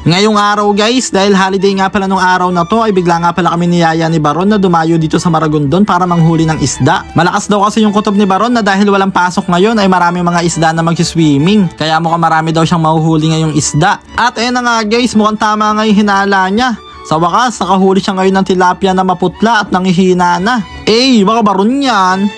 Ngayong araw guys, dahil holiday nga pala nung araw na to ay bigla nga pala kami ni Yaya ni Baron na dumayo dito sa Maragondon para manghuli ng isda. Malakas daw kasi yung kutob ni Baron na dahil walang pasok ngayon ay marami mga isda na mag-swimming. Kaya mukhang marami daw siyang mahuhuli ngayong isda. At ayun na nga guys, mukhang tama nga yung hinala niya. Sa wakas, nakahuli siya ngayon ng tilapia na maputla at nangihina na. Baka Baron yan.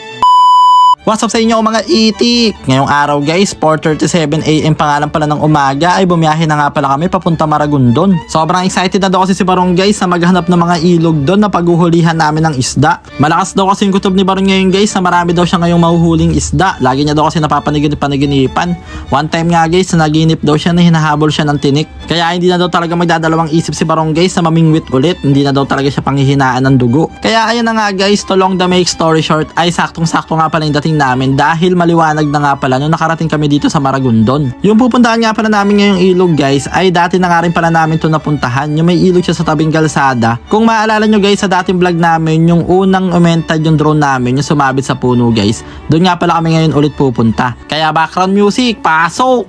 What's up sa inyo mga itik? Ngayong araw guys, 4:37 AM pa nga lang pala ng umaga ay bumiyahe na nga pala kami papunta Maragondon. Sobrang excited na daw kasi si Barong guys na maghanap ng mga ilog doon na paghuhulihan namin ng isda. Malakas daw kasi yung kutob ni Barong ngayon guys na marami daw siya ngayong mahuhuling isda. Lagi niya daw kasi napapanaginip-panaginipan. One time nga guys na naginip daw siya na hinahabol siya ng tinik. Kaya hindi na daw talaga magdadalawang isip si Barong guys na mamingwit ulit. Hindi na daw talaga siya panghihinaan ng dugo. Kaya ayun na nga guys, to long the make story short ay saktong-sakto nga pala yung dating namin dahil maliwanag na nga pala nung nakarating kami dito sa Maragondon. Yung pupuntahan nga pala namin ngayong ilog guys ay dati na nga rin pala namin to napuntahan. Yung may ilog siya sa tabing kalsada. Kung maalala nyo guys sa dating vlog namin, yung unang umentad yung drone namin, yung sumabit sa puno guys. Doon nga pala kami ngayon ulit pupunta. Kaya background music, pasok!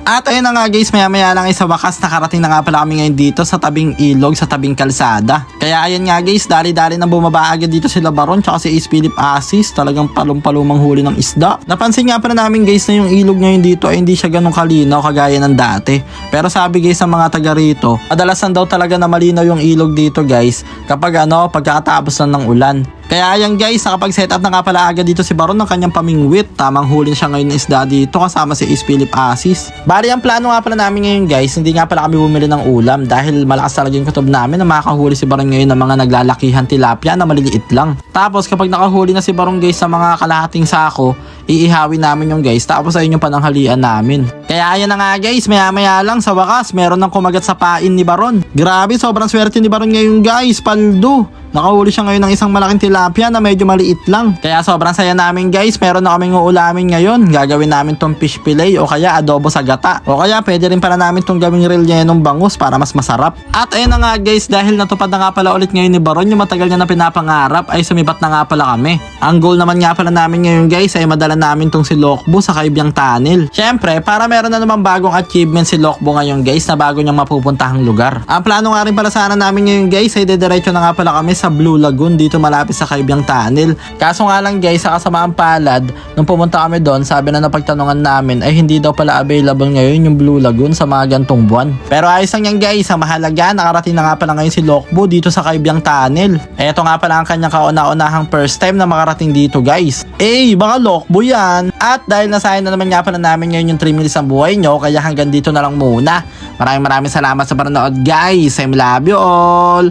At ayun na nga guys, maya lang ay sa wakas nakarating na nga pala kami ngayon dito sa tabing ilog, sa tabing kalsada. Kaya ayun nga guys, dali-dali na bumaba agad dito sila Baron tsaka si Ace Philip Asis. Talagang palong-palumang huli ng isda. Napansin nga pala namin guys na yung ilog ngayon dito ay hindi siya ganun kalinaw kagaya ng dati. Pero sabi guys ng mga taga rito, kadalasan daw talaga na malinaw yung ilog dito guys kapag pagkatapos na ng ulan. Kaya ayan guys, nakapag-set up na nga pala agad dito si Baron ng kanyang pamingwit. Tamang hulin siya ngayon ng isda dito kasama si Ace Philip Asis. Bali ang plano nga pala namin ngayon guys, hindi nga pala kami bumili ng ulam dahil malakas talaga yung kutob namin na makakahuli si Baron ngayon ng mga naglalakihan tilapia na maliliit lang. Tapos kapag nakahuli na si Baron guys sa mga kalahating sako, iihawin namin yung guys tapos ayun yung pananghalian namin. Kaya ayan na nga guys, maya lang sa wakas meron ng kumagat sa pain ni Baron. Grabe, sobrang swerte ni Baron ngayon guys, paldo. Nakahuli siya ngayon ng isang malaking tilapia na medyo maliit lang. Kaya sobrang saya namin guys. Meron na kaming uulamin ngayon. Gagawin namin tong fish fillet o kaya adobo sa gata. O kaya pwede rin pala namin tong gawing rellenong bangus para mas masarap. At ayun na nga guys, dahil natupad na nga pala ulit ngayon ni Baron yung matagal niya na pinapangarap ay sumibat na nga pala kami. Ang goal naman nga pala namin ngayon guys ay madala namin tong si Lokbo sa Kaibyang Tunnel. Syempre para meron na naman bagong achievement si Lokbo ngayon guys na bago niyang mapupuntahang lugar. Ang plano nga rin pala sana namin ngayon guys ay dediretso na nga pala kami sa Blue Lagoon dito malapit sa Kaibyang Tunnel. Kaso nga lang guys, sa kasamaan palad, nung pumunta kami doon, sabi na napagtanungan namin ay hindi daw pala available ngayon yung Blue Lagoon sa mga gantong buwan. Pero ayos lang yan guys, ang mahalaga, nakarating na nga pala ngayon si Lokbo dito sa Kaibyang Tunnel. Eto nga pala ang kanyang kauna-unahang first time na makarating dito guys. Baka Lokbo yan. At dahil nasayang na naman nga pala namin ngayon yung 3 minutes ang buhay nyo, kaya hanggang dito na lang muna. Maraming salamat sa panonood guys. I love you all.